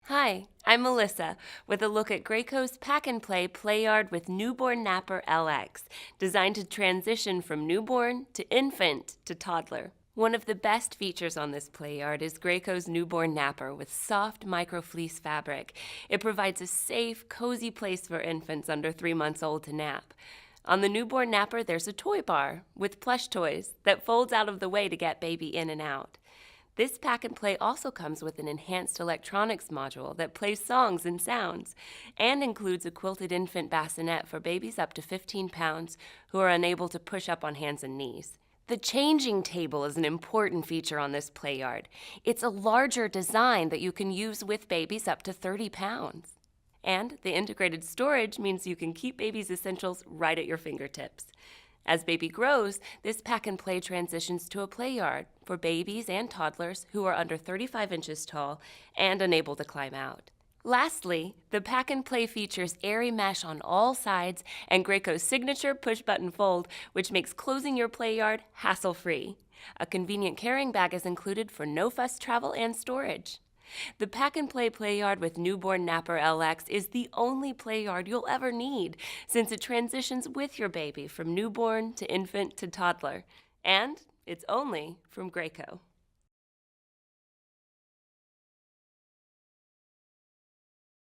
Hi, I'm Melissa with a look at Graco's Pack and Play Playard with Newborn Napper DLX, designed to transition from newborn to infant to toddler. One of the best features on this playard is Graco's Newborn Napper with soft micro-fleece fabric. It provides a safe, cozy place for infants under 3 months old to nap. On the Newborn Napper, there's a toy bar with plush toys that folds out of the way to get baby in and out. This Pack and Play also comes with an enhanced electronics module that plays songs and sounds, and includes a quilted infant bassinet for babies up to 15 pounds who are unable to push up on hands and knees. The changing table is an important feature on this playard. It's a larger design that you can use with babies up to 30 pounds. And the integrated storage means you can keep baby's essentials right at your fingertips. As baby grows, this Pack and Play transitions to a playard for babies and toddlers who are under 35 inches tall and unable to climb out. Lastly, the Pack and Play features airy mesh on all sides and Graco's signature push-button fold, which makes closing your playard hassle-free. A convenient carrying bag is included for no-fuss travel and storage. The Pack and Play Playard with Newborn Napper DLX is the only playard you'll ever need, since it transitions with your baby from newborn to infant to toddler. And it's only from Graco.